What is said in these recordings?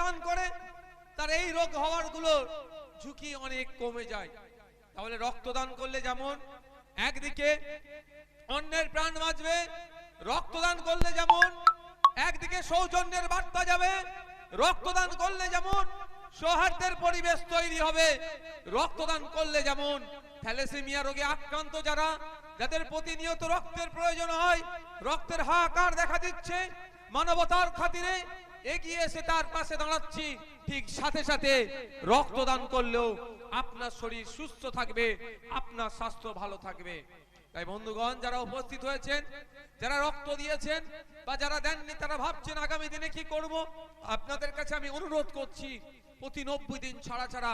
দান করে তার এই রোগ হওয়ার গুলো ঝুঁকি অনেক কমে যায়। তাহলে রক্তদান করলে যেমন একদিকে অন্যের প্রাণ বাঁচবে, রক্তদান করলে যেমন একদিকে সৌজন্যের বার্তা যাবে, রক্তদান করলে যেমন সৌহার্দ্যের পরিবেশ তৈরি হবে, রক্তদান করলে যেমন থ্যালাসেমিয়া রোগে আক্রান্ত যারা, যাদের প্রতিনিয়ত রক্তের প্রয়োজন হয়, রক্তের হাহাকার দেখা দিচ্ছে, মানবতার খাতিরে এগিয়ে এসে তার পাশে দাঁড়াচ্ছি, ঠিক সাথে সাথে রক্তদান করলেও আপনার শরীর সুস্থ থাকবে, আপনার স্বাস্থ্য ভালো থাকবে। তাই বন্ধুগণ, যারা উপস্থিত হয়েছেন, যারা রক্ত দিয়েছেন বা যারা দেননি, তারা ভাবছেন আগামী দিনে কি করব, আপনাদের কাছে আমি অনুরোধ করছি প্রতি 90 দিন ছাড়া ছাড়া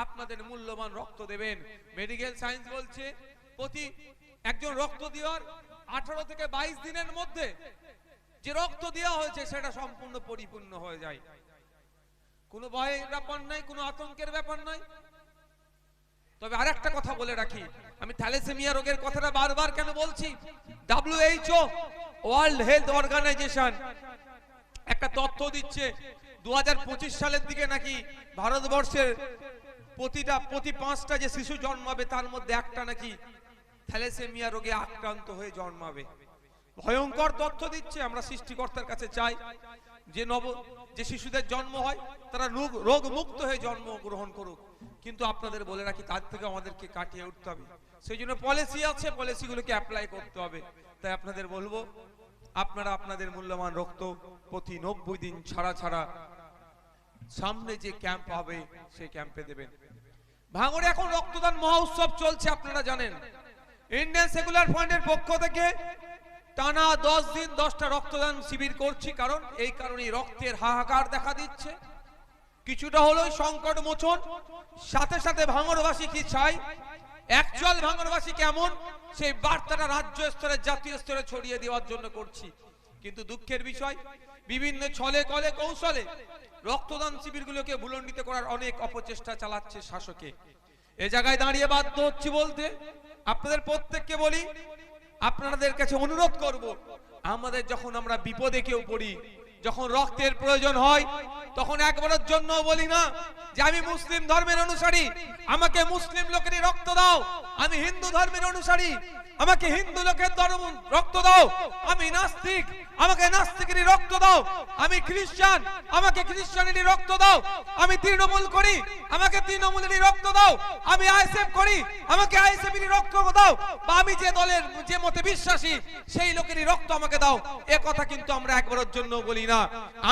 আপনাদের মূল্যবান রক্ত দেবেন। মেডিকেল সায়েন্স বলছে প্রতি একজন রক্ত দেওয়ার 18 থেকে 22 দিনের মধ্যে যে রক্ত দেওয়া হয়েছে সেটা সম্পূর্ণ পরিপূর্ণ হয়ে যায়। কোনো ভয়ের ব্যাপার নাই, কোনো আতঙ্কের ব্যাপার নাই। তবে আরেকটা কথা বলে রাখি, আমি থ্যালাসেমিয়া রোগের কথাটা বারবার কেন বলছি, WHO ওয়ার্ল্ড হেলথ অর্গানাইজেশন একটা তথ্য দিচ্ছে 2025 সালের দিকে নাকি ভারতবর্ষের প্রতি 5টা যে শিশু জন্মাবে তার মধ্যে একটা নাকি থ্যালাসেমিয়া রোগে আক্রান্ত হয়ে জন্মাবে। ভয়ঙ্কর তথ্য দিচ্ছে। আমরা সৃষ্টিকর্তার কাছে চাই যে শিশুদের জন্ম হয় তারা রোগ মুক্ত হয়ে জন্ম গ্রহণ করুক, কিন্তু আপনাদের বলে রাখি তার থেকে আমাদেরকে কাটিয়ে উঠতে হবে। সেই জন্য পলিসি আছে, পলিসিগুলোকে অ্যাপ্লাই করতে হবে। তাই আপনাদের বলবো আপনারা আপনাদের মূল্যবান রক্ত প্রতি 90 দিন ছাড়া ছাড়া সামনে যে ক্যাম্প হবে সেই ক্যাম্পে দেবেন। ভাঙড়ে এখন রক্তদান মহোৎসব চলছে, আপনারা জানেন। ইন্ডিয়ান সেকুলার ফ্রন্টের পক্ষ থেকে টানা 10 দিন 10টা রক্তদান শিবির করছি, কারণ এই কারণেই রক্তের হাহাকার দেখা দিচ্ছে। কিছুটা হলো সংকট মোচন, সাথে সাথে ভাঙড়বাসী কি চাই, অ্যাকচুয়াল ভাঙড়বাসী কেমন, সেই বার্তাটা রাজ্য স্তরে জাতীয় স্তরে ছড়িয়ে দেওয়ার জন্য করছি। কিন্তু দুঃখের বিষয়, বিভিন্ন ছলে কলে কৌশলে রক্তদান শিবিরগুলোকে ভুলণ্ডিত করার অনেক অপচেষ্টা চালাচ্ছে শাসকে। এ জায়গায় দাঁড়িয়ে বাধ্য হচ্ছি বলতে, আপনাদের প্রত্যেককে বলি, আপনাদের কাছে অনুরোধ করব, আমাদের যখন আমরা বিপদে কেউ পড়ি, যখন রক্তের প্রয়োজন হয়, তখন একবারের জন্য বলি না যে আমি মুসলিম ধর্মের অনুসারী, আমাকে মুসলিম লোকেরই রক্ত দাও, আমি হিন্দু ধর্মের অনুসারী, আমাকে হিন্দু লোকের রক্ত দাও, আমি নাস্তিক, আমাকে নাস্তিকেরই রক্ত দাও, আমি খ্রিস্টান, আমাকে খ্রিস্টানেরই রক্ত দাও, আমি তৃণমূল করি, আমাকে তৃণমূলেরই রক্ত দাও, আমি আইএসএফ করি, আমাকে আইএসএফেরই রক্ত দাও, বা আমি যে দলের যে মতে বিশ্বাসী সেই লোকেরই রক্ত আমাকে দাও। এ কথা কিন্তু আমরা একবারের জন্য বলি না।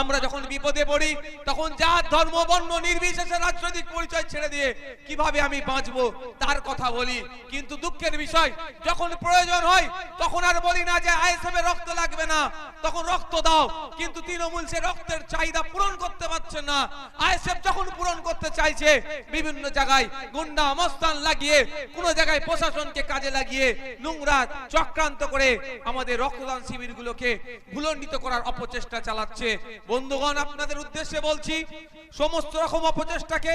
আমরা যখন বিপদে পড়ি তখন জাত ধর্ম বর্ণ নির্বিশেষে রাজনৈতিক পরিচয় ছেড়ে দিয়ে কিভাবে আমি বাঁচবো তার কথা বলি। কিন্তু দুঃখের বিষয়, যখন প্রয়োজন হয় তখন আর বলি না যে আইএসএফ এর রক্ত লাগবে না, তখন রক্ত দাও। কিন্তু তৃণমূল সে রক্তের চাহিদা পূরণ করতে পারছে না। আইএসএফ যখন পূরণ করতে চাইছে, বিভিন্ন জায়গায় গুন্ডা মস্তান লাগিয়ে, কোন জায়গায় প্রশাসনকে কাজে লাগিয়ে নোংরা চক্রান্ত করে আমাদের রক্তদান শিবিরগুলোকে ভুলণ্ডিত করার অপচেষ্টা চালাচ্ছে। বন্ধুগণ, আপনাদের উদ্দেশ্যে বলছি, সমস্ত রকম অপচেষ্টাকে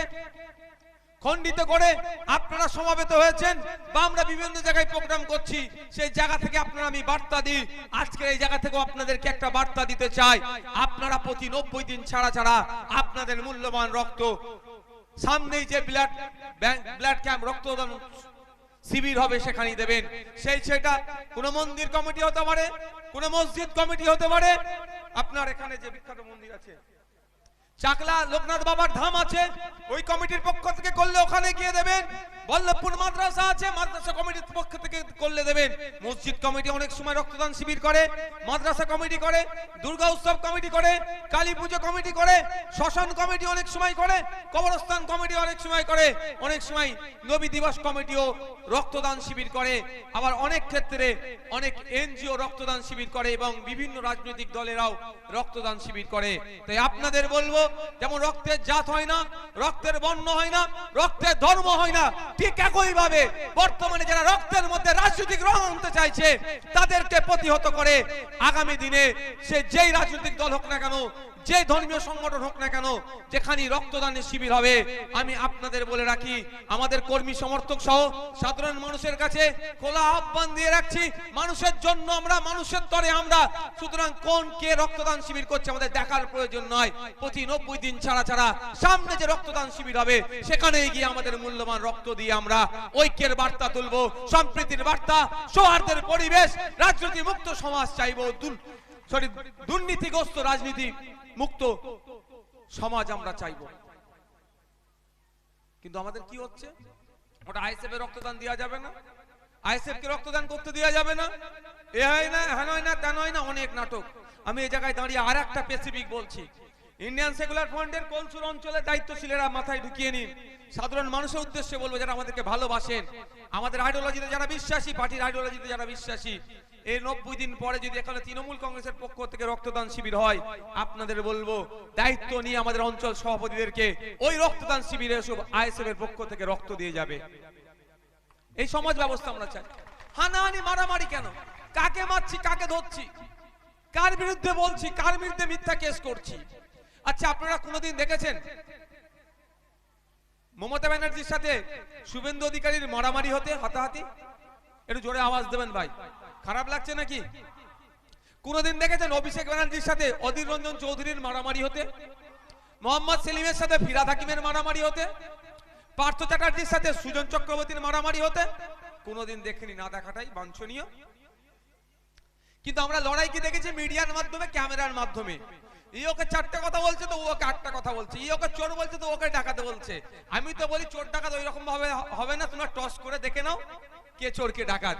খণ্ডিত করে আপনারা সমাবেত হয়েছেন বা আমরা বিভিন্ন জায়গায় প্রোগ্রাম করছি, সেই জায়গা থেকে আপনারা আমি বার্তা দিই। আজকের এই জায়গা থেকেও আপনাদেরকে একটা বার্তা দিতে চাই, আপনারা প্রতি 90 দিন ছাড়া ছাড়া আপনাদের মূল্যবান রক্ত সামনেই যে ব্লাড ক্যাম্প রক্তদান শিবির হবে সেখানেই দেবেন। সেটা কোনো মন্দির কমিটি হতে পারে, কোনো মসজিদ কমিটি হতে পারে। আপনার এখানে যে বিখ্যাত মন্দির আছে চাকলা লোকনাথ বাবার ধাম আছে, ওই কমিটির পক্ষ থেকে করলে ওখানে গিয়ে দেবেন। বল্লভপুর মাদ্রাসা আছে, মাদ্রাসা কমিটির পক্ষ থেকে করলে দেবেন। মসজিদ কমিটি অনেক সময় রক্তদান শিবির করে, মাদ্রাসা কমিটি করে, দুর্গা উৎসব কমিটি করে, কালী পুজো কমিটি করে, শ্মশান কমিটি অনেক সময় করে, কবরস্থান কমিটি অনেক সময় করে, অনেক সময় নবী দিবস কমিটিও রক্তদান শিবির করে। আবার অনেক ক্ষেত্রে অনেক এনজিও রক্তদান শিবির করে এবং বিভিন্ন রাজনৈতিক দলেরাও রক্তদান শিবির করে। তাই আপনাদের বলবো, যেমন রক্তের জাত হয় না, রক্তের বর্ণ হয় না, রক্তের ধর্ম হয় না, ঠিক একই ভাবে বর্তমানে যারা রক্তের মধ্যে রাজনৈতিক রং আনতে চাইছে তাদেরকে প্রতিহত করে আগামী দিনে সে যেই রাজনৈতিক দল হোক না কেন, যে ধর্মীয় সংগঠন হোক না কেন, যেখানে রক্তদানের শিবির হবে, আমি আপনাদের বলে রাখি, আমাদের কর্মী সমর্থক সহ সাধারণ মানুষের কাছে খোলা আহ্বান দিয়ে রাখছি, মানুষের জন্য আমরা, মানুষের তরে আমরা। সুতরাং কোন কে রক্তদান শিবির করছে আমাদের দেখার প্রয়োজন নয়। প্রতি 90 দিন ছাড়া ছাড়া সামনে যে রক্তদান শিবির হবে সেখানে গিয়ে আমাদের মূল্যবান রক্ত দিয়ে আমরা ঐক্যের বার্তা তুলবো, সম্প্রীতির বার্তা, সৌহার্দ্যের পরিবেশ, রাজনীতি মুক্ত সমাজ চাইবো, দুর্নীতিগ্রস্ত রাজনীতি মুক্ত সমাজ আমরা চাইবো। কিন্তু আমাদের কি হচ্ছে, ওটা আইএসএফ এর রক্তদান দেওয়া যাবে না, আইএসএফ কে রক্তদান করতে দেওয়া যাবে না, এ হয় না, হ্যাঁ হয় না, তা নয় না, অনেক নাটক। আমি এই জায়গায় দাঁড়িয়ে আর একটা স্পেসিফিক বলছি, ইন্ডিয়ান সেকুলার ফ্রন্টের কোলসুর অঞ্চলের দায়িত্বশীলেরা মাথায় ঢুকিয়ে নিন। সাধারণ মানুষের উদ্দেশ্যে বলবো, যারা আমাদেরকে ভালোবাসেন, আমাদের আইডিওলজিতে যারা বিশ্বাসী, পার্টির আইডিওলজিতে যারা বিশ্বাসী, এই 90 দিন পরে যদি এখানে তৃণমূল কংগ্রেসের পক্ষ থেকে রক্তদান শিবির হয়, আপনাদের বলবো দায়িত্ব নিয়ে আমাদের অঞ্চল সভাপতিদেরকে ওই রক্তদান শিবিরে সব আইএসএফ এর পক্ষ থেকে রক্ত দিয়ে যাবে। এই সমাজ ব্যবস্থা আমরা চাই। হানাহানি মারামারি কেন? কাকে মারছি, কাকে ধরছি, কার বিরুদ্ধে বলছি, কার বিরুদ্ধে মিথ্যা কেস করছি? আচ্ছা, আপনারা কোনোদিন দেখেছেন মমতা ব্যানার্জির সাথে শুভেন্দু অধিকারীর মারামারি হতে, হাতাহাতি? একটু জোরে আওয়াজ দেবেন ভাই, খারাপ লাগছে নাকি? কোনোদিন দেখেছেন অভিষেক ব্যানার্জির সাথে অধীর রঞ্জন চৌধুরীর মারামারি হতে, মোহাম্মদ সেলিমের সাথে ফিরাদ হাকিমের মারামারি হতে, পার্থ চ্যাটার্জির সাথে সুজন চক্রবর্তীর মারামারি হতে? কোনোদিন দেখেনি, না দেখাটাই বাঞ্ছনীয়। কিন্তু আমরা লড়াই কি দেখেছি মিডিয়ার মাধ্যমে, ক্যামেরার মাধ্যমে। ই ওকে 4টা কথা বলছে তো ও ওকে 8টা কথা বলছে, ই ওকে চোর বলছে তো ওকে ডাকাতে বলছে। আমি তো বলি চোর ডাকাত ওই রকম ভাবে হবে না, তোমরা টস করে দেখে নাও কে চোর কে ডাকাত।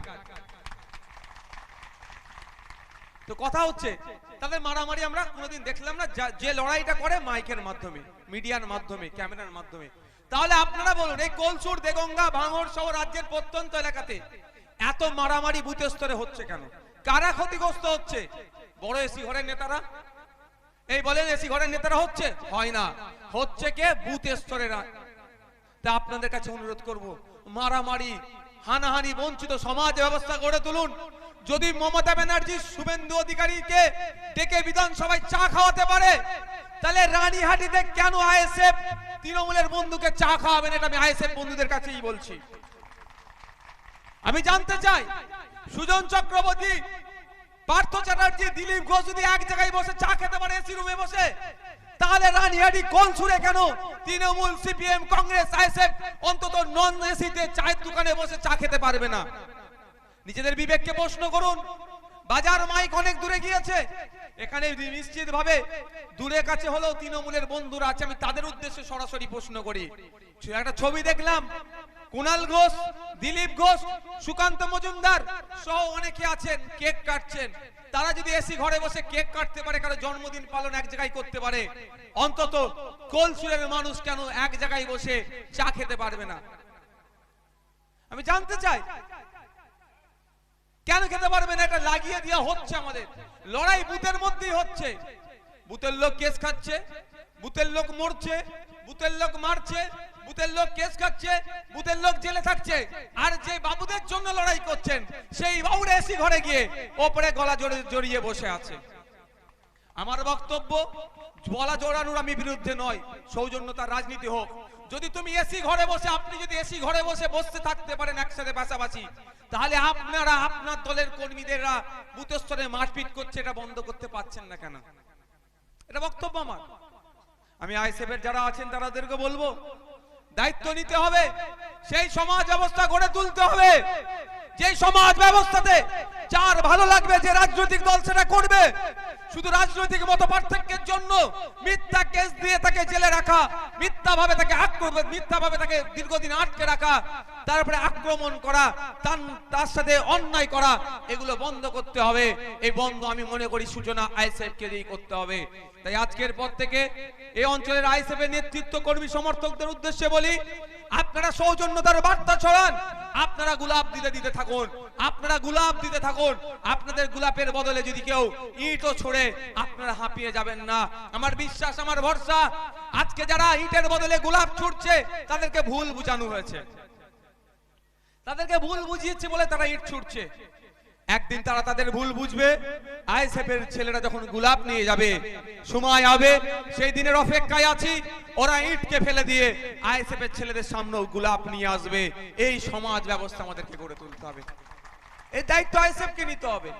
তো কথা হচ্ছে তাদের মারামারি আমরা কোনোদিন দেখলাম না, যে লড়াইটা করে মাইকের মাধ্যমে, মিডিয়ার মাধ্যমে, ক্যামেরার মাধ্যমে। তাহলে আপনারা বলুন, এই কোলসুর, দেগঙ্গা, ভাঙড় সহ রাজ্যের প্রত্যন্ত এলাকাতে এত মারামারি বুথ স্তরে হচ্ছে কেন? কারা ক্ষতিগ্রস্ত হচ্ছে? বড় এসি ঘরের নেতারা। এই বলেন এসি ঘরের নেতারা হচ্ছে? হয় না, হচ্ছে কে? বুথ স্তরেরা। তা আপনাদের কাছে অনুরোধ করব, মারামারি, হানাহানি বঞ্চিত সমাজ ব্যবস্থা গড়ে তুলুন। যদি মমতা ব্যানার্জি শুভেন্দু অধিকারীকে ডেকে বিধানসভায় চা খাওয়াতে পারে, তাহলে রানীহাটিতে কেন আইএসএফ তৃণমূলের বন্ধুকে চা খাওয়াবেন? এটা আমি আইএসএফ বন্ধুদের কাছেই বলছি। আমি জানতে চাই, সুজন চক্রবর্তী, পার্থ চ্যাটার্জি, দিলীপ ঘোষ যদি এক জায়গায় বসে চা খেতে পারে এসি রুমে বসে, তাহলে রানীহাটি কোলসুরে কেন তৃণমূল, সিপিএম, কংগ্রেস, আইএসএফ অন্তত নন এসিতে চায়ের দোকানে বসে চা খেতে পারবে না? নিজেদের বিবেককে প্রশ্ন করুন। বাজার মাইক অনেক দূরে গিয়েছে, এখানে নিশ্চিত ভাবে দূরে কাছে হলেও তৃণমূলের বন্ধুরা আছে, আমি তাদের উদ্দেশ্যে সরাসরি প্রশ্ন করি। একটা ছবি দেখলাম, কুণাল ঘোষ, দিলীপ ঘোষ, সুকান্ত মজুমদার সহ অনেকে আছেন, কেক কাটছেন। তারা যদি এসি ঘরে বসে কেক কাটতে পারে, কারো জন্মদিন পালন এক জায়গায় করতে পারে, অন্তত কোলসুরের মানুষ কেন এক জায়গায় বসে চা খেতে পারবে না? আমি জানতে চাই কেন খেতে পারবে না? এটা লাগিয়ে দেওয়া হচ্ছে। আমাদের লড়াই বুথের মধ্যেই হচ্ছে। বুথের লোক কেস খাচ্ছে, বুথের লোক মরছে, বুথের লোক মারছে, বুথের লোক কেস খাচ্ছে, বুথের লোক জেলে থাকছে। আর যে বাবুদের জন্য লড়াই করছেন, সেই বাবুরা এসি ঘরে গিয়ে ওপরে গলা জড়িয়ে বসে আছে। আমার বক্তব্য, গলা জড়ানোর আমি বিরুদ্ধে নয়, সৌজন্যতার রাজনীতি হোক। যদি তুমি এসি ঘরে বসে, আপনি যদি এসি ঘরে বসে বসতে থাকতে পারেন একসাথে পাশাপাশি, তাহলে আপনারা আপনার দলের কর্মীদেররা বুথ স্তরে মারপিট করছে, এটা বন্ধ করতে পারছেন না কেন? এটা বক্তব্য আমার। আমি আইএসএফ এর যারা আছেন তাদেরকে বলবো, দায়িত্ব নিতে হবে, সেই সমাজ ব্যবস্থা গড়ে তুলতে হবে, যে সমাজ ব্যবস্থাতে যার ভালো লাগবে, যে রাজনৈতিক দল সেটা করবে। শুধু রাজনৈতিক মত পার্থক্যের জন্য মিথ্যা কেস দিয়ে তাকে জেলে রাখা, মিথ্যাভাবে তাকে দীর্ঘদিন আটকে রাখা, তারপরে আক্রমণ করা, তার সাথে অন্যায় করা, এগুলো বন্ধ করতে হবে। এই বন্ধ আমি মনে করি সূচনা আইএসএফ কে দিয়ে করতে হবে। তাই আজকের পর থেকে এই অঞ্চলের আইএসএফ এর নেতৃত্ব, কর্মী, সমর্থকদের উদ্দেশ্যে বলি, আপনারা সৌজন্যতার বার্তা ছড়ান, আপনারা গোলাপ দিতে থাকুন, আপনারা গোলাপ দিতে থাকুন। আপনাদের গোলাপের বদলে যদি কেউ ইটও ছড়ে, আপনারা হাঁপিয়ে যাবেন না। আমার বিশ্বাস, আমার ভরসা, আজকে যারা ইটের বদলে গোলাপ ছুটছে তাদেরকে ভুল বুঝানো হয়েছে, তাদেরকে ভুল বুঝিয়েছে বলে তারা ইট ছুটছে। একদিন তারা তাদের ভুল বুঝবে। আইএসএফ এর ছেলেরা যখন গোলাপ নিয়ে যাবে, সময় হবে, সেই দিনের অপেক্ষায় আছি। ওরা ইটকে ফেলে দিয়ে আইএসএফ এর ছেলেদের সামনেও গোলাপ নিয়ে আসবে। এই সমাজ ব্যবস্থা আমাদেরকে গড়ে তুলতে হবে, এই দায়িত্ব আইএসএফ কে নিতে হবে।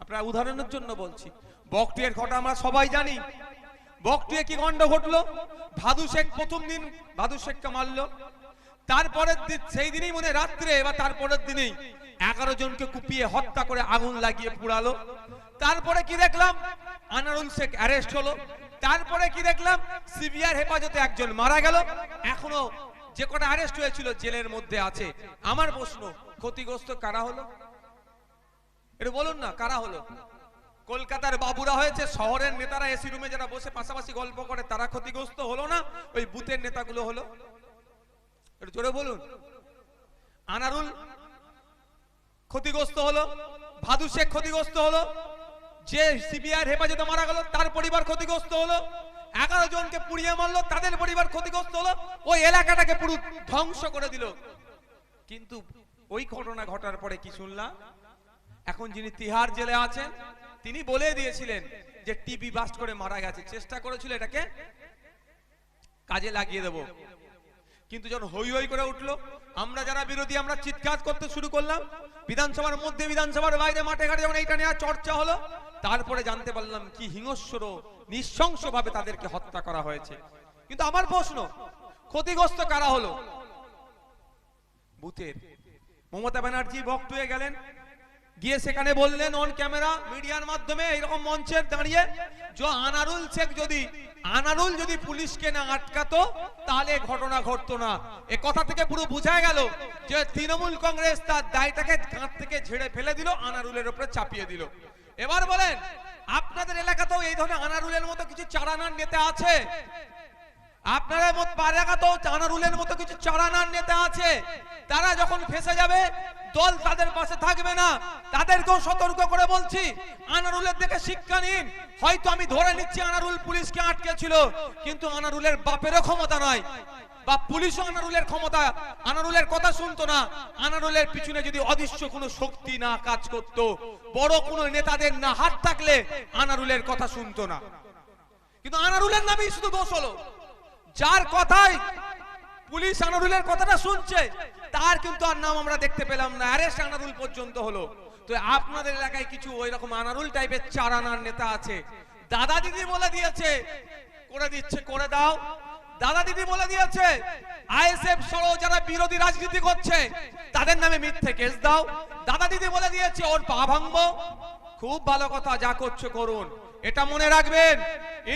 আপনারা উদাহরণের জন্য বলছি, বকটুয়ের ঘটনা আমরা সবাই জানি। বকটুয়ে কি কাণ্ড ঘটলো? ভাদু শেখ প্রথম দিন ভাদু শেখকে মারলো, তারপরের দিন সেই দিনই মনে রাত্রে বা তারপরের দিনেই 11 জনকে কুপিয়ে হত্যা করে আগুন লাগিয়ে পুড়ালো। তারপরে কি দেখলাম? আনারুল শেখ অ্যারেস্ট হলো। তারপরে কি দেখলাম? সিবিআই হেফাজতে একজন মারা গেল। এখনো যে কটা অ্যারেস্ট হয়েছিল জেলের মধ্যে আছে। আমার প্রশ্ন, ক্ষতিগ্রস্ত কারা হলো? এটা বলুন না, কারা হলো? কলকাতার বাবুরা হয়েছে, শহরের নেতারা এসি রুমে যারা বসে পাশাপাশি গল্প করে তারা ক্ষতিগ্রস্ত হলো না, ওই বুথের নেতাগুলো হলো? একটু জোরে বলুন। আনারুল ক্ষতিগ্রস্ত হলো, ভাদু শেখ ক্ষতিগ্রস্ত হলো, যে সিবিআই হেফাজতে মারা গেল তার পরিবার ক্ষতিগ্রস্ত হলো, 11 জনকে পুড়িয়ে মারলো তাদের পরিবার ক্ষতিগ্রস্ত হলো, ওই এলাকাটাকে পুরো ধ্বংস করে দিল। কিন্তু ওই ঘটনা ঘটার পরে কি শুনলাম? এখন যিনি তিহার জেলে আছেন তিনি বলে দিয়েছিলেন যে টিবি বাস্ট করে মারা গেছে, চেষ্টা করেছিল এটাকে কাজে লাগিয়ে দেব। কিন্তু যখন হই হই করে উঠলো, আমরা যারা বিরোধী আমরা চিৎকার করতে শুরু করলাম। বিধানসভার মধ্যে, বিধানসভার বাইরে, মাঠে ঘাটে যখন এইটা নিয়ে চর্চা হলো, তারপরে জানতে পারলাম কি হিংস্র নৃশংসভাবে তাদেরকে হত্যা করা হয়েছে। কিন্তু আমার প্রশ্ন, ক্ষতিগ্রস্ত কারা হলো? বুথের। মমতা ব্যানার্জি বকটুয়ে গেলেন, গিয়ে সেখানে বললেন অন ক্যামেরা মিডিয়ার মাধ্যমে এইরকম মঞ্চের দাঁড়িয়ে, যে আনারুল যদি পুলিশকে না আটকাতো তাহলে ঘটনা ঘটতো না। এ কথা থেকে পুরো বোঝা গেল যে তৃণমূল কংগ্রেস তার দায়টাকে কাঁধ থেকে ঝেড়ে ফেলে দিল, আনারুলের উপরে চাপিয়ে দিল। এবার বলেন, আপনাদের এলাকাতেও এই ধরনের আনারুলের মতো কিছু চারানার নেতা আছে? আপনাদের এলাকাতেও আনারুলের মতো কিছু চারানার নেতা আছে? তারা যখন ফেসে যাবে দল তাদের পাশে থাকবে না। তাদেরকেও সতর্ক করে বলছি, আনারুলের দিকে শিক্ষা নিন। হয়তো আমি ধরে নিচ্ছি আনারুল পুলিশকে আটকেছিল, কিন্তু আনারুলের বাপেরও ক্ষমতা নাই, বা পুলিশও আনারুলের কথা শুনতো না। আনারুলের পিছনে যদি অদৃশ্য কোনো শক্তি না কাজ করত, বড় কোনো নেতাদের না হাত থাকলে আনারুলের কথা শুনতো না। কিন্তু আনারুলের নামেই শুধু দোষ হলো। যার কথায় পুলিশ আনারুলের কথাটা শুনছে তার কিন্তু আর নাম আমরা দেখতে পেলাম না, অ্যারেস্ট আনারুল পর্যন্ত হলো। তো আপনাদের এলাকায় কিছু ওই রকম আনারুল টাইপের চারানার নেতা আছে? দাদা দিদি বলে দিয়েছে করে দিচ্ছে, করে দাও। দাদা দিদি বলে দিয়েছে আইএসএফ সহ যারা বিরোধী রাজনীতি করছে তাদের নামে মিথ্যে কেস দাও। দাদা দিদি বলে দিয়েছে ওর পা ভাঙবো। খুব ভালো কথা, যা করছো করুন। এটা মনে রাখবেন,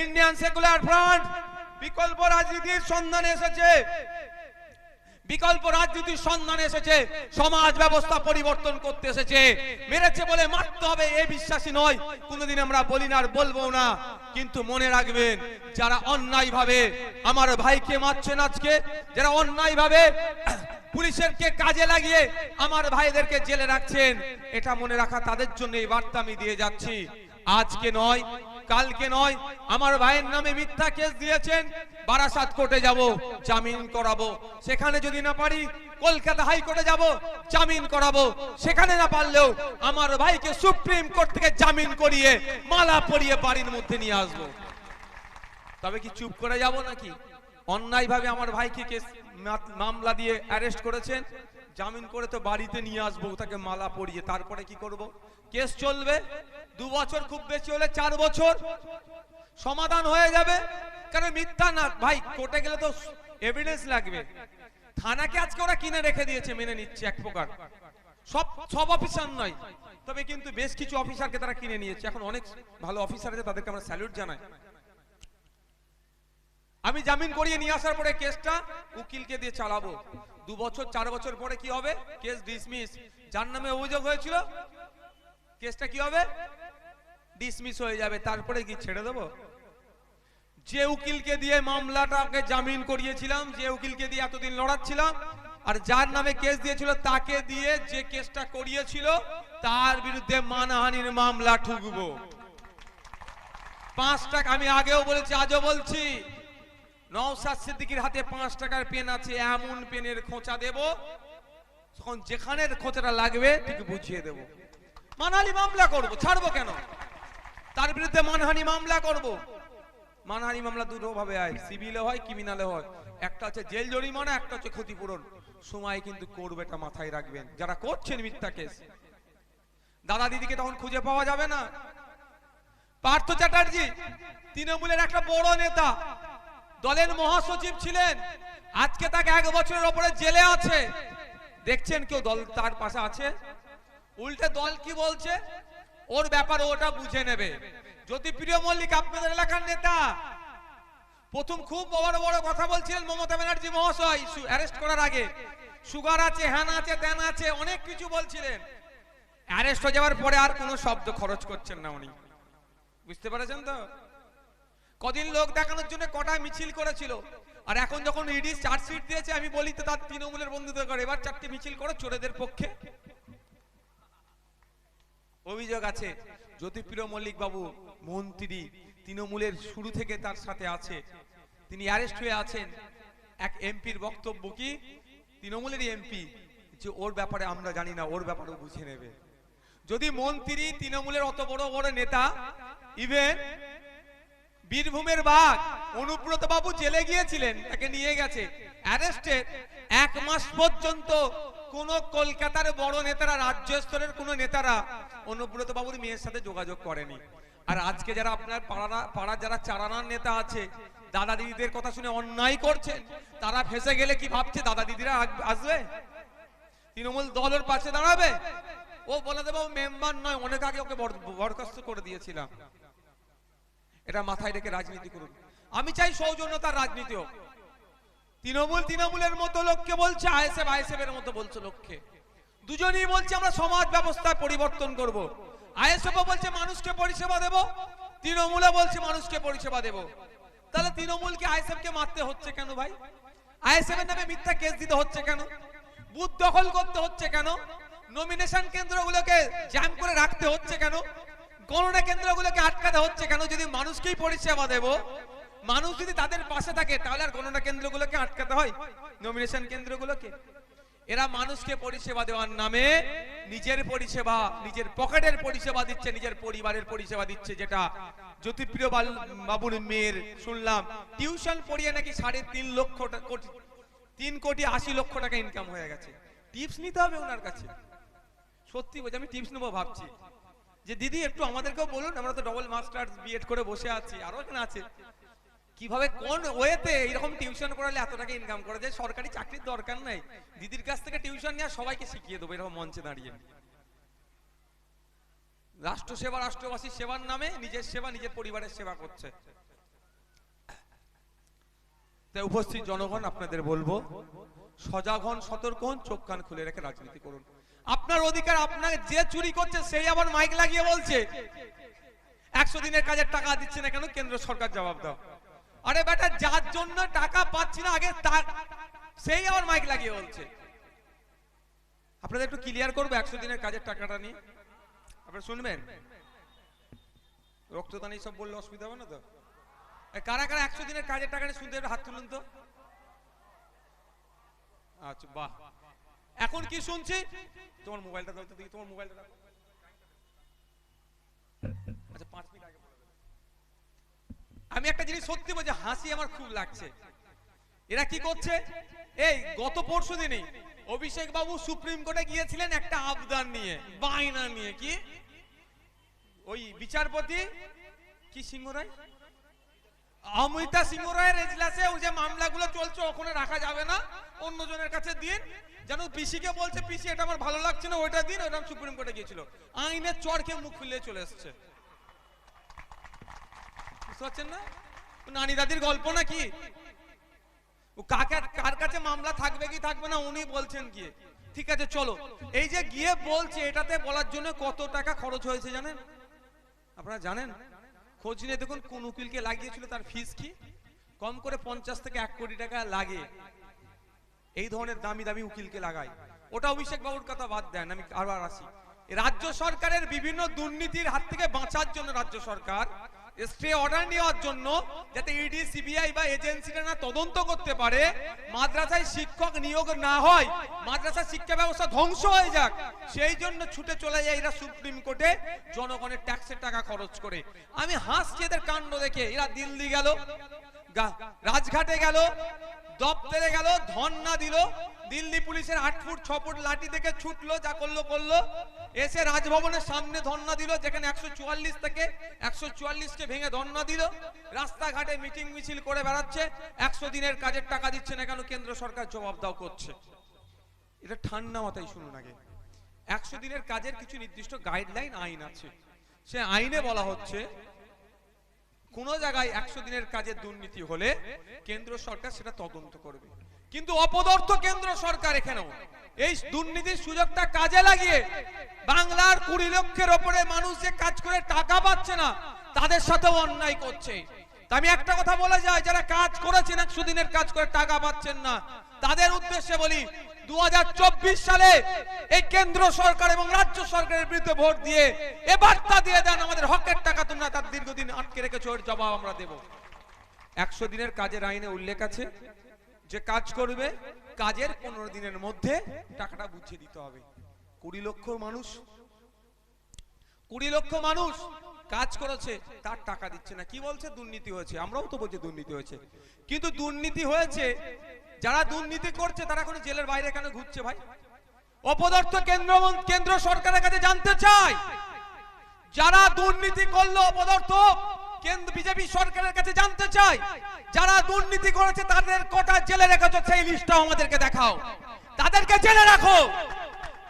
ইন্ডিয়ান সেকুলার ফ্রন্ট বিকল্প রাজনীতির সন্ধানে এসেছে। বিকল্প রাজনীতির সন্ধানে এসেছে, সমাজ ব্যবস্থা পরিবর্তন করতে এসেছে। মেরেছে বলে মারতে হবে এ বিশ্বাসী নয়, কোনোদিন আমরা বলি না আর বলবো না। কিন্তু মনে রাখবেন, যারা অন্যায় ভাবে আমার ভাইকে মারছেন আজকে, যারা অন্যায় ভাবে পুলিশের কে কাজে লাগিয়ে আমার ভাইদেরকে জেলে রাখছেন, এটা মনে রাখা তাদের জন্য এই বার্তা আমি দিয়ে যাচ্ছি। আজকে নয়, কালকে নয়, আমার ভাইয়ের নামে মিথ্যা কেস দিয়েছেন, বারাসাত কোর্টে যাব, জামিন করাবো। সেখানে যদি না পারি কলকাতা হাইকোর্টে যাব, জামিন করাবো। সেখানে না পারলেও আমার ভাইকে সুপ্রিম কোর্ট থেকে জামিন করিয়ে মালা পরিয়ে বাড়ির মধ্যে নিয়ে আসবো। তবে কি চুপ করে যাব নাকি? অন্যায়ভাবে আমার ভাইকে কেস মামলা দিয়ে অ্যারেস্ট করেছেন, জামিন করে তো বাড়িতে নিয়ে আসবো তাকে মালা পরিয়ে। তারপরে কি করব? কেস চলবে 2 বছর, খুব বেশি হলে 4 বছর, সমাধান হয়ে যাবে। কারণ মিথ্যা না ভাই, কোর্টে গেলে তো এভিডেন্স লাগবে। থানাকে আজকে ওরা কিনে রেখে দিয়েছে, মেনে নিচ্ছে এক প্রকার। সব অফিসার নয়, তবে কিন্তু বেশ কিছু অফিসারকে তারা কিনে নিয়েছে। এখন অনেক ভালো অফিসার আছে, তাদেরকে আমরা স্যালুট জানাই। আমি জামিন করিয়ে নিয়ে আসার পরে কেসটা উকিলকে দিয়ে চালাবো। 2 বছর 4 বছর পরে কি হবে? Case dismiss. যার নামে অভিযোগ হয়েছিল কেসটা কি হবে? ডিসমিস হয়ে যাবে। তারপরে কি ছেড়ে দেবো? যে উকিলকে দিয়ে মামলাটাকে জামিন করিয়েছিলাম, যে উকিলকে দিয়ে এতদিন লড়াচ্ছিলাম, আর যার নামে কেস দিয়েছিল তাকে দিয়ে যে কেসটা করিয়েছিল তার বিরুদ্ধে মানহানির মামলা ঠুকবো। 5 টাকা, আমি আগেও বলেছি আজও বলছি, নওশাদ সিদ্দিকীর হাতে 5 টাকার পেন আছে, এমন পেনের খোঁচা দেব তখন যেখানে খোঁচাটা লাগবে ঠিক বুঝিয়ে দেব। মানহানি মামলা করব, ছাড়বো কেন? তার বিরুদ্ধে মানহানি মামলা করব। মানহানি মামলা দুটো ভাবে হয়, সিভিলে হয়, ক্রিমিনালে হয়। একটা হচ্ছে জেল জরিমানা, একটা হচ্ছে ক্ষতিপূরণ। সময় কিন্তু করবে, এটা মাথায় রাখবেন যারা করছেন মিথ্যা কেস। দাদা দিদিকে তখন খুঁজে পাওয়া যাবে না। পার্থ চ্যাটার্জি তৃণমূলের একটা বড় নেতা, দলের মহাসচিব ছিলেন, আজকে তাকে 1 বছরের উপরে জেলে আছে। দেখছেন কেউ দল তার পাশে আছে? উল্টে দল কি বলছে, ওর ব্যাপারে ওটা বুঝে নেবে। জ্যোতিপ্রিয় মল্লিক আপনাদের এলাকার নেতা, প্রথম খুব বড় বড় কথা বলছিলেন মমতা ব্যানার্জি মহাশয় অ্যারেস্ট করার আগে। সুগার আছে, হ্যান আছে, ত্যান আছে, অনেক কিছু বলছিলেন। অ্যারেস্ট হয়ে যাওয়ার পরে আর কোনো শব্দ খরচ করছেন না উনি। বুঝতে পেরেছেন তো? কদিন লোক দেখানোর জন্য কটা মিছিল করেছিল, আর এখন যখন ইডি চার্জশিট দিয়েছে, আমি বলি তো তার তৃণমূলের বন্ধুদের করে এবার 4টি মিছিল করে চোরেদের পক্ষে। অভিযোগ আছে জ্যোতিপ্রিয় মল্লিক বাবু মন্ত্রী, তৃণমূলের শুরু থেকে তার সাথে আছে, তিনি অ্যারেস্ট হয়ে আছেন। এক এমপির বক্তব্য কি, তৃণমূলেরই এমপি, যে ওর ব্যাপারে আমরা জানি না, ওর ব্যাপারে বুঝে নেবে। যদি মন্ত্রী, তৃণমূলের অত বড় বড় নেতা, ইভেন বীরভূমের বাঘ অনুব্রত বাবু জেলে গিয়েছিলেন, তাকে নিয়ে গেছে অ্যারেস্টেড। 1 মাস পর্যন্ত কোন কলকাতার বড় নেতারা, রাজ্য স্তরের কোন নেতারা অনুব্রত বাবুর মেয়ের সাথে যোগাযোগ করেনি। আর আজকে যারা আপনার পাড়ার যারা চারানার নেতা আছে, দাদা দিদিদের কথা শুনে অন্যায় করছেন, তারা ফেসে গেলে কি ভাবছে দাদা দিদিরা আসবে? তৃণমূল দলের পাশে দাঁড়াবে? ও বলে দেবো মেম্বার নয়, অনেক আগে ওকে বরখাস্ত করে দিয়েছিলাম। এটা মাথায় রেখে রাজনীতি করুন। আমি চাই সৌজন্যতার রাজনীতি হোক। তৃণমূলের মতো লোককে বলছে, আইএসএফ এর মতো বলছে লোককে, দুজনেই বলছে আমরা সমাজ ব্যবস্থা পরিবর্তন করব। আইএসএফ বলছে মানুষকে পরিষেবা দেব, তৃণমূল বলছে মানুষকে পরিষেবা দেব। তাহলে তৃণমূলকে আইএসএফ কে মারতে হচ্ছে কেন ভাই? আইএসএফ এর নামে মিথ্যা কেস দিতে হচ্ছে কেন? বুথ দখল করতে হচ্ছে কেন? নমিনেশন কেন্দ্রগুলোকে জ্যাম করে রাখতে হচ্ছে কেন? গণনা কেন্দ্রগুলোকে আটকাতে হচ্ছে কেন? যদি মানুষকেই পরিষেবা দেব, মানুষ যদি তাদের পাশে থাকে, তাহলে আর গণনা কেন্দ্রগুলোকে আটকাতে হয়, নমিনেশন কেন্দ্রগুলোকে? এরা মানুষকে পরিষেবা দেওয়ার নামে নিজের পরিষেবা, নিজের পকেটের পরিষেবা দিচ্ছে, নিজের পরিবারের পরিষেবা দিচ্ছে। যেটা জ্যোতিপ্রিয় বাবুর মেয়ের শুনলাম টিউশন পড়িয়ে নাকি 3 কোটি 80 লক্ষ টাকা ইনকাম হয়ে গেছে। টিপস নিতে হবে ওনার কাছে। সত্যি বলছি, আমি টিপস নেবো ভাবছি যে দিদি একটু আমাদেরকেও বলুন, আমরা তো ডবল মাস্টার্স বিএড করে বসে আছি, আরো এখানে আছে, কিভাবে কোন ওয়েতে এরকম টিউশন করালে এত টাকা ইনকাম করা যায়। সরকারি চাকরির দরকার নাই, দিদির কাছ থেকে টিউশন নিয়ে সবাইকে শিখিয়ে দেবো এরকম মঞ্চে দাঁড়িয়ে। রাষ্ট্রসেবা, রাষ্ট্রবাসীর সেবার নামে নিজের সেবা, নিজের পরিবারের সেবা করছে। তাই উপস্থিত জনগণ আপনাদের বলবো, সজাগ হন, সতর্ক হন, চোখ কান খুলে রেখে রাজনীতি করুন। আপনার অধিকার, আপনাকে যে চুরি করছে সেই আবার মাইক লাগিয়ে বলছে 100 দিনের কাজের টাকা দিচ্ছে না কেন, কেন্দ্র সরকার জবাব দাও। আরে বেটা, যার জন্য টাকা পাচ্ছি না আগে সেই আবার মাইক লাগিয়ে বলছে। আপনাদের একটু ক্লিয়ার করবো 100 দিনের কাজের টাকাটা নিয়ে, আপনারা শুনবেন। রক্তদান এইসব বললে অসুবিধা হবে না তো? কারা কারা 100 দিনের কাজের টাকা নিয়ে শুনতে হাত তুলুন তো। আচ্ছা বাহ, এখন কি শুনছি? তোমার মোবাইলটা দাও তো দেখি, তোমার মোবাইলটা দাও। আচ্ছা 5 মিনিট আগে আমি একটা জিনিস সত্যি বলছি, হাসি আমার খুব লাগছে। এরা কি করছে? এই গত পরশু দিনই অভিষেক বাবু সুপ্রিম কোর্টে গিয়েছিলেন একটা আবদার নিয়ে, বায়না নিয়ে। কি ওই বিচারপতি কি সিংহ রায়, অমৃতা সিংহ রায়ের এজলাসে ওই যে মামলাগুলো চলছে ওখানে রাখা যাবে না, অন্যজনের কাছে দিন। যেন পিসিকে বলছে পিসি এটা আমার ভালো লাগছে না, ওইটা দিন। ওইরকম সুপ্রিম কোর্টে গিয়েছিল, আইনের চড় খেয়ে মুখ ফুলিয়ে চলে এসছে। বুঝতে পারছেন না? নানি দাদির গল্প নাকি? ও কার কাছে মামলা থাকবে কি থাকবে না উনি বলছেন কি? ঠিক আছে চলো, এই যে গিয়ে বলছে, এটাতে বলার জন্য কত টাকা খরচ হয়েছে জানেন? আপনারা জানেন? খোঁজ নিয়ে দেখুন কোন উকিলকে লাগিয়েছিল, তার ফিস কি? কম করে 50 থেকে 1 কোটি টাকা লাগে। এই ধরনের দামি দামি উকিলকে লাগায়। ওটা অভিষেক বাবুর কথা বাদ দেন, আমি আবার আসি। রাজ্য সরকারের বিভিন্ন দুর্নীতির হাত থেকে বাঁচার জন্য রাজ্য সরকার স্টে অর্ডার নেওয়ার জন্য, যাতে ইডি সিবিআই বা এজেন্সিরা না তদন্ত করতে পারে, মাদ্রাসায় শিক্ষক নিয়োগ না হয়, মাদ্রাসা শিক্ষা ব্যবস্থা ধ্বংস হয়ে যাক, সেই জন্য ছুটে চলে যায় এরা সুপ্রিম কোর্টে জনগণের ট্যাক্সের টাকা খরচ করে। আমি হাসছি এদের কাণ্ড দেখে। এরা দিল্লি গেল, রাজঘাটে গেল, দপ্তরে গেল, ধর্ণা দিল, দিল্লি পুলিশের 8 ফুট 6 ফুট লাঠি থেকে ছুটলো, যা করলো করলো, এসে রাজভবনের সামনে ধর্ণা দিল, যেখানে 144 থেকে 144 কে ভেঙে ধর্ণা দিল, রাস্তাঘাটে মিটিং মিছিল করে বেড়াচ্ছে। 100 দিনের কাজের টাকা দিচ্ছে না কেন, কেন্দ্র সরকার জবাব দাও করছে। এটা ঠান্ডা মাথায় শুনুন আগে। 100 দিনের কাজের কিছু নির্দিষ্ট গাইডলাইন আইন আছে, সে আইনে বলা হচ্ছে কোন জায়গায় 100 দিনের কাজের দুর্নীতি হলে কেন্দ্র সরকার সেটা তদন্ত করবে। কিন্তু অপদার্থ কেন্দ্র সরকার এখানেও এই দুর্নীতির সুযোগটা কাজে লাগিয়ে বাংলার 20 লক্ষের উপরে মানুষ যে কাজ করে টাকা পাচ্ছে না, তাদের সাথেও অন্যায় করছে। তা আমি একটা কথা বলে যাই, যারা কাজ করেছেন 100 দিনের কাজ করে টাকা পাচ্ছেন না, তাদের উদ্দেশ্যে বলি, 2024 সালে এই কেন্দ্র সরকার এবং রাজ্য সরকারের বিরুদ্ধে ভোট দিয়ে এ বার্তা দিয়ে দেন, আমাদের হকের টাকা তোমরা তার দীর্ঘদিন আটকে রেখেছো, এর জবাব আমরা দেব। 100 দিনের কাজের আইনে উল্লেখ আছে যে কাজ করবে, কাজের 15 দিনের মধ্যে টাকাটা বুঝিয়ে দিতে হবে। 20 লক্ষ মানুষ কাজ করেছে, তার টাকা দিচ্ছে না। কি বলছে? দুর্নীতি হয়েছে। আমরাও তো বলছি দুর্নীতি হয়েছে, কিন্তু দুর্নীতি হয়েছে, যারা দুর্নীতি করছে তারা এখন জেলের বাইরে কেন ঘুরছে ভাই? অপদার্থ কেন্দ্র সরকারের কাছে জানতে চাই, যারা দুর্নীতি করলো অপদার্থ বিজেপি সরকারের কাছে জানতে চাই, যারা দুর্নীতি করেছে তাদের কটা জেলে রেখেছো সেই লিস্টটা আমাদেরকে দেখাও, তাদেরকে জেলে রাখো।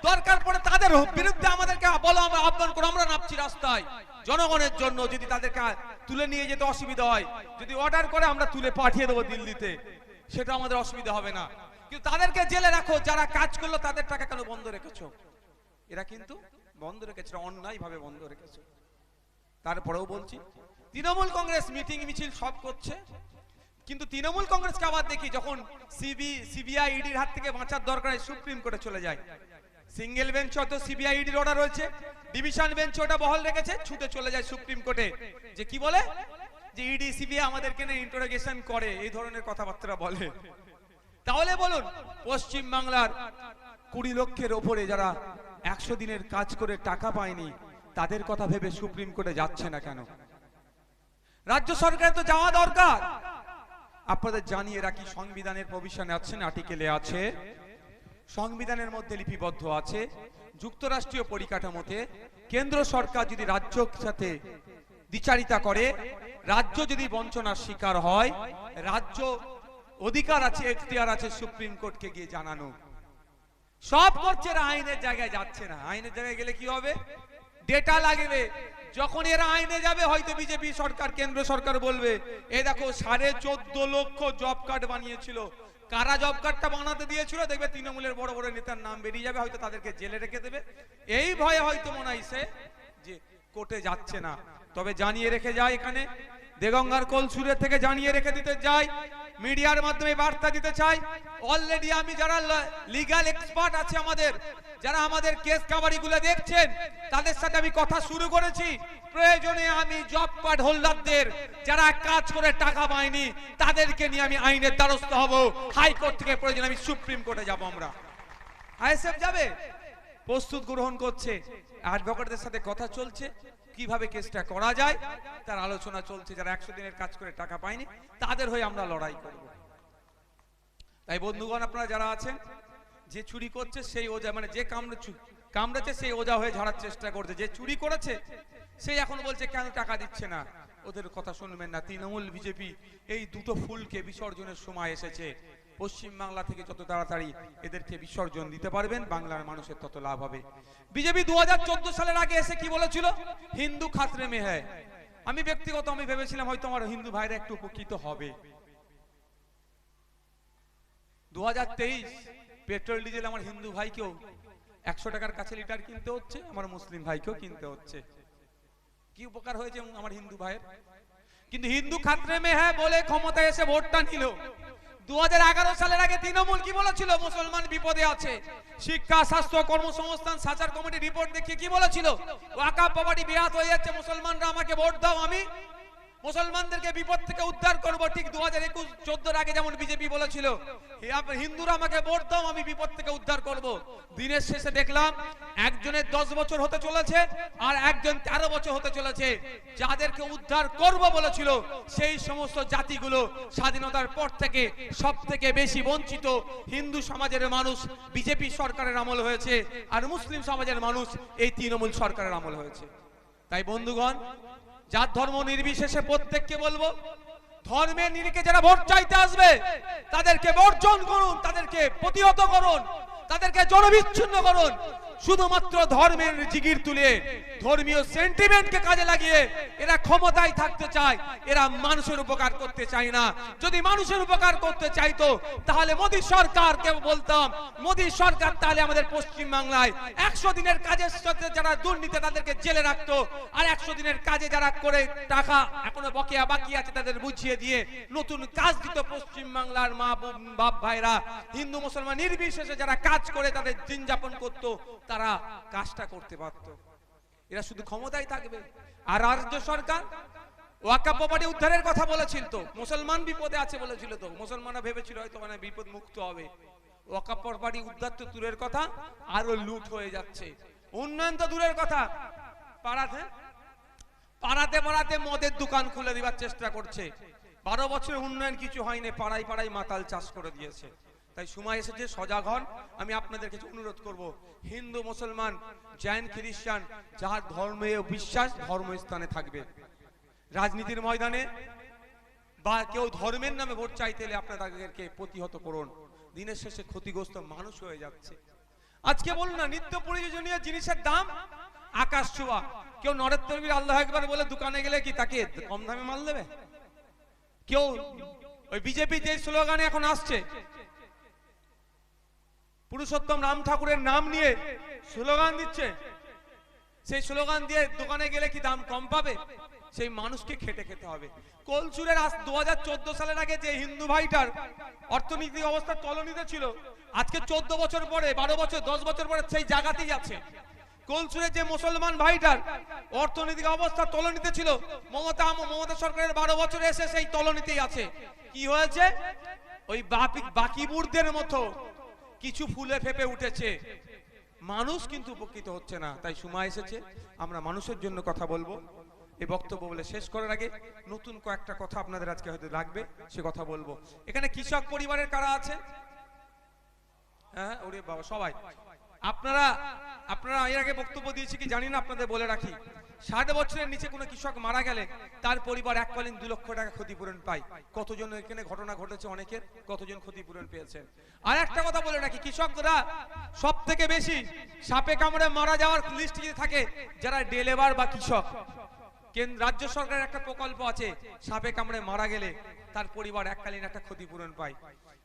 দরকার পড়ে তাদের বিরুদ্ধে আমাদেরকে বলো, আমরা আহ্বান করো, আমরা নামছি রাস্তায় জনগণের জন্য। যদি তাদেরকে তুলে নিয়ে যেতে অসুবিধা হয়, যদি অর্ডার করে আমরা তুলে পাঠিয়ে দেবো দিল্লিতে, সেটা আমাদের অসুবিধা হবে না। কিন্তু তাদেরকে জেলে রাখো, যারা কাজ করলো তাদের টাকা কেন বন্ধ রেখেছো? এরা কিন্তু বন্ধ রেখেছে, অন্যায় ভাবে বন্ধ রেখেছে। তারপরেও বলছি, তৃণমূল কংগ্রেস মিটিং মিছিল সব করছে, কিন্তু তৃণমূল কংগ্রেসকে আবার দেখি যখন সিবিআই ইডির হাত থেকে বাঁচার দরকার সুপ্রিম কোর্টে চলে যায়। সিঙ্গেল বেঞ্চ তো সিবিআই ইডির অর্ডার রয়েছে, ডিভিশন বেঞ্চ ওটা বহাল রেখেছে, ছুটে চলে যায় সুপ্রিম কোর্টে। যে কি বলে, যে ইডি সিবিআই আমাদেরকে নিয়ে ইন্টারোগেশন করে, এই ধরনের কথাবার্তা বলে। তাহলে বলুন, পশ্চিম বাংলার 20 লক্ষের ওপরে যারা 100 দিনের কাজ করে টাকা পায়নি, তাদের কথা ভেবে সুপ্রিম কোর্টে যাচ্ছে না কেন? রাজ্য সরকারের তো যাওয়া দরকার। আপনাদের জানিয়ে রাখি, সংবিধানের প্রভিশনে আছেন, আর্টিকেলে আছে, সংবিধানের মধ্যে লিপিবদ্ধ আছে, যুক্তরাষ্ট্রীয় পরিকাঠামোতে কেন্দ্র সরকার যদি রাজ্যের সাথে দ্বিচারিতা করে, রাজ্য যদি বঞ্চনার শিকার হয়, রাজ্য অধিকার আছে, এখতিয়ার আছে সুপ্রিম কোর্টকে গিয়ে জানানো। সব করছে, আইনের জায়গায় যাচ্ছে না। আইনের জায়গায় গেলে কি হবে? ডেটা লাগবে। যখন এরা আইনে যাবে, হয়তো বিজেপি সরকার, কেন্দ্র সরকার বলবে, এই দেখো 14.5 লক্ষ জব কার্ড বানিয়েছিল, কারা জব কার্ডটা বানাতে দিয়েছিল, দেখবে তৃণমূলের বড় বড় নেতার নাম বেরিয়ে যাবে, হয়তো তাদেরকে জেলে রেখে দেবে। এই ভয়ে হয়তো মনে হইছে যে কোর্টে যাচ্ছে না। তবে জানিয়ে রেখে যায়, এখানে দেগঙ্গার কোলসুরের থেকে জানিয়ে রেখে দিতে যাই, মিডিয়ার মাধ্যমে বার্তা দিতে চাই, অলরেডি আমি যারা লিগ্যাল এক্সপার্ট আছে আমাদের, যারা আমাদের কেস কাভারিগুলো দেখছেন, তাদের সাথে আমি কথা শুরু করেছি। প্রয়োজনে আমি জব কার্ড হোল্ডারদের, যারা কাজ করে টাকা পায়নি, তাদেরকে নিয়ে আমি আইনের দ্বারস্থ হব। হাইকোর্ট থেকে প্রয়োজনে আমি সুপ্রিম কোর্টে যাব। আমরা আইএসএফ যাবে, প্রস্তুত গ্রহণ করছে, অ্যাডভোকেটদের সাথে কথা চলছে, কিভাবে কেসটা করা যায় তার আলোচনা চলছে। যারা 100 দিনের কাজ করে টাকা পায়নি, তাদের হয়ে আমরা লড়াই করব। তাই বন্ধুগণ, আপনারা যারা আছেন, যে চুরি করছে সেই ওজা, মানে যে কামড়েছে সেই ওজা হয়ে ঝাড়ার চেষ্টা করছে, যে চুরি করেছে সেই এখন বলছে কেন টাকা দিচ্ছে না। ওদের কথা শুনবেন না। তৃণমূল বিজেপি এই দুটো ফুলকে বিসর্জনের সময় এসেছে। পশ্চিম বাংলা থেকে যত তাড়াতাড়ি এদেরকে বিসর্জন দিতে পারবেন, বাংলার মানুষের তত লাভ হবে। বিজেপি 2014 সালের আগে এসে কি বলেছিল? হিন্দু খাতরে মে হ্যায়। আমি ব্যক্তিগত আমি ভেবেছিলাম হয়তো আমার হিন্দু ভাইরা একটু উপকৃত হবে। 2023 পেট্রোল ডিজেল আমার হিন্দু ভাইকেও 100 টাকার কাছে লিটার কিনতে হচ্ছে, আমার মুসলিম ভাইকেও কিনতে হচ্ছে। কি উপকার হয়েছে আমার হিন্দু ভাইয়ের? কিন্তু হিন্দু খাতরে মে হ্যায় বলে ক্ষমতায় এসে ভোটটা নিল। 2011 সালের আগে তৃণমূল কি বলেছিল? মুসলমান বিপদে আছে। শিক্ষা, স্বাস্থ্য, কর্মসংস্থান সাচার কমিটি রিপোর্ট দেখিয়ে কি বলেছিল? ওয়াকফ প্রপার্টি বিহাত হয়ে যাচ্ছে, মুসলমানরা আমাকে ভোট দাও, আমি মুসলমানদেরকে বিপদ থেকে উদ্ধার করব, ঠিক 2021-14 আগে যেমন বিজেপি বলেছিল হিন্দুরা আমাকে ভোট দাও আমি বিপদ থেকে উদ্ধার করব। দিনের শেষে দেখলাম একজনের 10 বছর হতে চলেছে আর একজন 13 বছর হতে চলেছে। যাদেরকে উদ্ধার করব বলেছিল সেই সমস্ত জাতিগুলো স্বাধীনতার পর থেকে সব থেকে বেশি বঞ্চিত হিন্দু সমাজের মানুষ বিজেপি সরকারের আমল হয়েছে, আর মুসলিম সমাজের মানুষ এই তৃণমূল সরকারের আমল হয়েছে। তাই বন্ধুগণ, যার ধর্ম নির্বিশেষে প্রত্যেককে বলবো, ধর্মের নিরিখে যারা ভোট চাইতে আসবে তাদেরকে বর্জন করুন, তাদেরকে প্রতিহত করুন, তাদেরকে জনবিচ্ছিন্ন করুন। শুধুমাত্র ধর্মের জিগির তুলে ধর্মীয় সেন্টিমেন্টকে কাজে লাগিয়ে এরা ক্ষমতায় থাকতে চায়, এরা মানুষের উপকার করতে চায় না। যদি মানুষের উপকার করতে চাইতো তাহলে মোদী সরকারকে বলতাম, মোদী সরকার তাহলে আমাদের পশ্চিম বাংলায় 100 দিনের কাজের সাথে যারা দুর্নীতি তাদেরকে জেলে রাখতো, আর 100 দিনের কাজে যারা করে টাকা এখনো বকেয়া বাকি আছে তাদের বুঝিয়ে দিয়ে নতুন কাজ দিত। পশ্চিম বাংলার মা বাপ ভাইরা হিন্দু মুসলমান নির্বিশেষে যারা কাজ করে তাদের দিন যাপন করতো, তারা কাজটা করতে পারত। এরা শুধু ক্ষমতায় থাকবে। আর রাজ্য সরকার ওয়াকফ প্রপার্টি উদ্ধারের কথা বলেছিল, তো মুসলমান বিপদে আছে বলেছিল, তো মুসলমানরা ভেবেছিল হয়তো মানে বিপদ মুক্ত হবে। ওয়াকফ প্রপার্টি উদ্ধার তো দূরের কথা, আরো লুট হয়ে যাচ্ছে। উন্নয়ন তো দূরের কথা, পাড়াতে পাড়াতে পাড়াতে মদের দোকান খুলে দিবার চেষ্টা করছে। 12 বছরের উন্নয়ন কিছু হয়নি, পাড়ায় পাড়ায় মাতাল চাষ করে দিয়েছে। তাই সময় এসেছে সজাগ হন। আমি আপনাদের কাছে অনুরোধ করব, হিন্দু মুসলমান জৈন খ্রিস্টান যার ধর্মে বিশ্বাস ধর্মস্থানে থাকবে। রাজনীতির ময়দানে বা কেউ ধর্মের নামে ভোট চাইতে এলে আপনাদেরকে প্রতিহত করুন। দিনের শেষে ক্ষতিগ্রস্ত মানুষ হয়ে যাচ্ছে। আজকে বলুন না, নিত্য প্রয়োজনীয় জিনিসের দাম আকাশ ছোঁয়া। কেউ নরের তরবির আল্লাহ একবার বলে দোকানে গেলে কি তাকে কম দামে মাল দেবে? কেউ ওই বিজেপি যে স্লোগানে এখন আসছে, পুরুষোত্তম রাম ঠাকুরের নাম নিয়ে স্লোগান দিচ্ছে, সেই স্লোগান দিয়ে দোকানে গেলে কি দাম কম পাবে? সেই মানুষকে খেটে খেতে হবে। কলচুরের 2014 সালের আগে যে হিন্দু ভাইটার অর্থনৈতিক অবস্থা তলনিতে ছিল, আজকে 14 বছর পরে 12 বছর 10 বছর পরে সেই জায়গাতেই আছে। কলচুরের যে মুসলমান ভাইটার অর্থনৈতিক অবস্থা তলনিতে ছিল, মমতা সরকারের 12 বছরে এসে সেই তলনিতেই আছে। কি হয়েছে? ওই বাকিবুরদের মতো কিছু ফুলে ফেপে উঠেছে, মানুষ কিন্তু উপকৃত হচ্ছে না। তাই সময় এসেছে আমরা মানুষের জন্য কথা বলবো। এই বক্তব্য বলে শেষ করার আগে নতুন কয়েকটা কথা আপনাদের আজকে হয়তো লাগবে, সে কথা বলবো। এখানে কৃষক পরিবারের কারা আছে? হ্যাঁ, ওরে বাবা, সবাই আপনারা এর আগে বক্তব্য দিয়েছি কি জানি না, আপনাদের বলে রাখি, 60 বছরের নিচে কোনো কৃষক মারা গেলে তার পরিবার এককালীন 2 লক্ষ টাকা ক্ষতিপূরণ পায়। কতজন এখানে ঘটনা ঘটেছে অনেকের, কতজন ক্ষতিপূরণ পেয়েছেন? আর একটা কথা বলে রাখি, কৃষকরা সব থেকে বেশি সাপে কামড়ে মারা যাওয়ার লিস্ট যদি থাকে যারা ডেলেভার বা কৃষক। রাজ্য সরকারের একটা প্রকল্প আছে, সাপে কামড়ে মারা গেলে তার পরিবার এককালীন একটা ক্ষতিপূরণ পায়।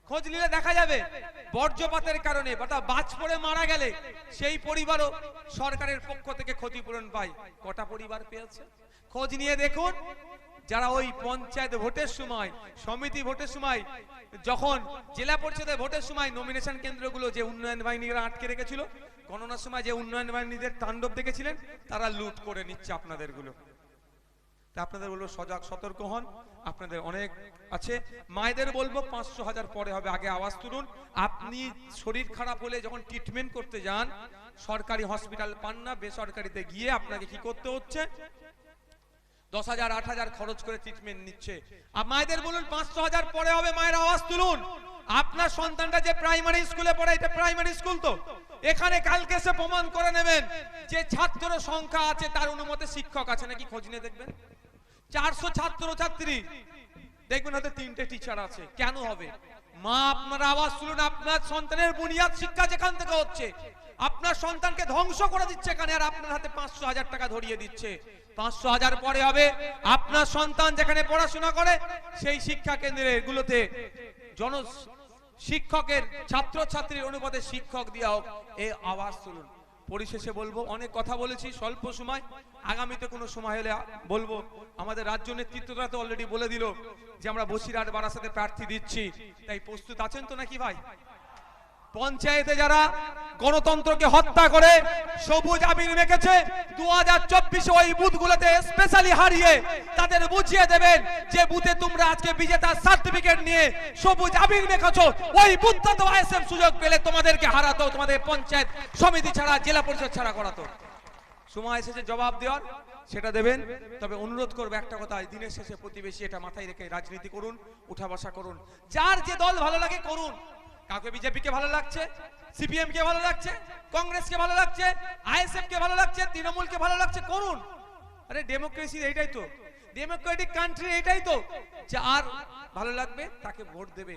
খোঁজ নিলে দেখা যাবে বর্জ্যপাতের কারণে বা বাজ পড়ে মারা গেলে সেই পরিবারও সরকারের পক্ষ থেকে ক্ষতিপূরণ পায়। কটা পরিবার পেয়েছে খোঁজ নিয়ে দেখুন। যারা ওই পঞ্চায়েত ভোটের সময়, সমিতি ভোটের সময়, যখন জেলা পরিষদের ভোটের সময় নমিনেশন কেন্দ্রগুলো যে উন্নয়ন বাহিনীরা আটকে রেখেছিল, গণনার সময় যে উন্নয়ন বাহিনীদের তাণ্ডব দেখেছিলেন, তারা লুট করে নিচ্ছে আপনাদেরগুলো। আপনাদের বলবো সজাগ সতর্ক হন। আপনাদের অনেক আছে। মায়েদের বলবো 500,000 পরে হবে, আগে আওয়াজ তুলুন। আপনি শরীর খারাপ হলে যখন ট্রিটমেন্ট করতে যান, সরকারি হসপিটাল পান না, বেসরকারিতে গিয়ে আপনাকে কি করতে হচ্ছে? 10,000 8,000 খরচ করে ট্রিটমেন্ট নিচ্ছে। আর মায়েদের বলুন 500,000 পরে হবে, মায়ের আওয়াজ তুলুন। আপনার সন্তানটা যে প্রাইমারি স্কুলে পড়ে, এটা প্রাইমারি স্কুল তো, এখানে কালকে এসে প্রমাণ করে নেবেন যে ছাত্র সংখ্যা আছে তার অনুমতি শিক্ষক আছে নাকি, খোঁজ নিয়ে দেখবেন। 400 ছাত্র ছাত্রী দেখবেন হয়তো 3টে টিচার আছে। কেন হবে? মা আপনার আওয়াজ শুনুন। আপনার সন্তানের বুনিয়াদ শিক্ষা যেখান থেকে হচ্ছে, আপনার সন্তানকে ধ্বংস করে দিচ্ছে এখানে, আর আপনার হাতে 500,000 টাকা ধরিয়ে দিচ্ছে। 500,000 পরে হবে। আপনার সন্তান যেখানে পড়াশোনা করে সেই শিক্ষা কেন্দ্রে এগুলোতে শিক্ষকের ছাত্র ছাত্রীর অনুপাতে শিক্ষক দেওয়া হোক, এই আওয়াজ তুলুন। পরিশেষে বলবো, অনেক কথা বলেছি স্বল্প সময়, আগামীতে কোনো সময় হলে বলবো। আমাদের রাজ্য নেতৃত্বরা তো অলরেডি বলে দিল যে আমরা বসিরহাট বারাসাতে প্রার্থী দিচ্ছি। তাই প্রস্তুত আছেন তো নাকি ভাই? পঞ্চায়েতে যারা গণতন্ত্রকে হত্যা করে সবুজ আবির মেখেছে 2024 ওই বুথগুলোতে স্পেশালি হারিয়ে তাদের বুঝিয়ে দেবেন যে বুথে তোমরা আজকে বিজেতার সার্টিফিকেট নিয়ে সবুজ আবির মেখেছো, ওই বুথটা তো আইএসএফ সুযোগ পেলে তোমাদেরকে হারাতো, তোমাদের পঞ্চায়েত সমিতি ছাড়া জেলা পরিষদ ছাড়া করাতো। সময় এসেছে জবাব দেওয়ার, সেটা দেবেন। তবে অনুরোধ করবো একটা কথা, দিনের শেষে প্রতিবেশী, এটা মাথায় রেখে রাজনীতি করুন, উঠা বসা করুন, যার যে দল ভালো লাগে করুন। কাউকে বিজেপিকে ভালো লাগছে, সিপিএম কে ভালো লাগছে, কংগ্রেসকে ভালো লাগছে, আইএসএফ কে ভালো লাগছে, তৃণমূলকে ভালো লাগছে, করুন। আরে ডেমোক্রেসি এইটাই তো, ডেমোক্রেটিক কান্ট্রি এইটাই তো, যার ভালো লাগবে তাকে ভোট দেবে।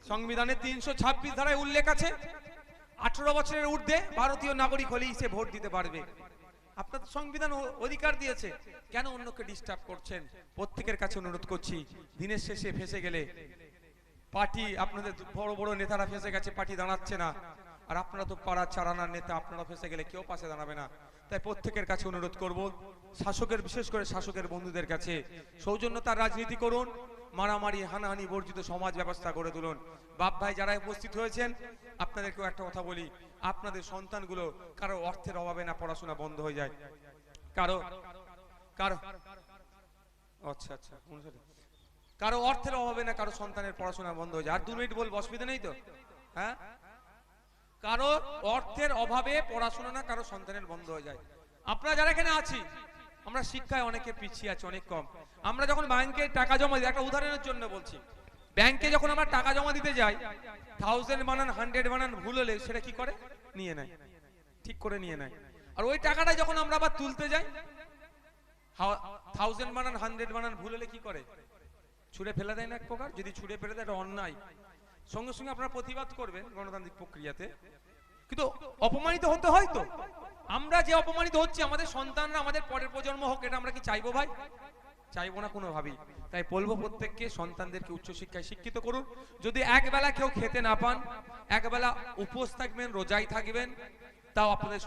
সংবিধানে 326 ধারায় উল্লেখ আছে 18 বছরের ঊর্ধ্বে ভারতীয় নাগরিক হলেই সে ভোট দিতে পারবে। আপনার সংবিধান অধিকার দিয়েছে, কেন অন্যকে ডিস্টার্ব করছেন? প্রত্যেকের কাছে অনুরোধ করছি, দিনের শেষে ফেসে গেলে পার্টি, আপনাদের বড় বড় নেতারা ফেসে গেছে, পার্টি দাঁড়াচ্ছে না, আর আপনারা তো পাড়ার চারানার নেতা, আপনারা ফেসে গেলে কেউ পাশে দাঁড়াবে না। তাই প্রত্যেকের কাছে অনুরোধ করব, শাসকের, বিশেষ করে শাসকের বন্ধুদের কাছে, সৌজন্যতার রাজনীতি করুন, মারামারি হানাহানি বর্জিত সমাজ ব্যবস্থা গড়ে তুলুন। বাপ ভাই যারা উপস্থিত হয়েছেন, আপনাদেরকেও একটা কথা বলি, আপনাদের সন্তানগুলো কারো অর্থের অভাবে না পড়াশোনা বন্ধ হয়ে যায়, কারো কারো আচ্ছা আচ্ছা কারো অর্থের অভাবে না কারো সন্তানের পড়াশোনা বন্ধ হয়ে যায়। আর 2 মিনিট বলবো, অসুবিধা নেই তো? হ্যাঁ, কারো অর্থের অভাবে পড়াশোনা না কারো সন্তানের বন্ধ হয়ে যায়। আপনারা যারা এখানে আছি, আমরা শিক্ষায় অনেকে পিছিয়ে আছি, অনেক কম। আমরা যখন ব্যাংকে টাকা জমা দিই, একটা উদাহরণের জন্য বলছি, ব্যাংকে যখন আমরা টাকা জমা দিতে যাই, 1000 বানান 100 বানান ভুল হলে সেটা কি করে? নিয়ে নেয়, ঠিক করে নিয়ে নেয়। আর ওই টাকাটা যখন আমরা আবার তুলতে যাই, 1000 বানান 100 বানান ভুল হলে কি করে? ছুঁড়ে ফেলে দেয় না এক প্রকার। যদি ছুঁড়ে ফেলে দেয়, এটা অন্যায়। সঙ্গে সঙ্গে আপনারা প্রতিবাদ করবেন গণতান্ত্রিক প্রক্রিয়াতে, কিন্তু অপমানিত হতে হয় তো। আমরা যে অপমানিত হচ্ছি, আমাদের সন্তানরা, আমাদের পরের প্রজন্ম হোক, এটা আমরা কি চাইবো ভাই? চাইবো না কোনোভাবেই। তাই বলবো প্রত্যেককে, সন্তানদেরকে উচ্চশিক্ষায় শিক্ষিত করুন। যদি একবেলা কেউ খেতে না পান, একবেলা উপোস থাকবেন, রোজাই থাকবেন, তাও আপনাদের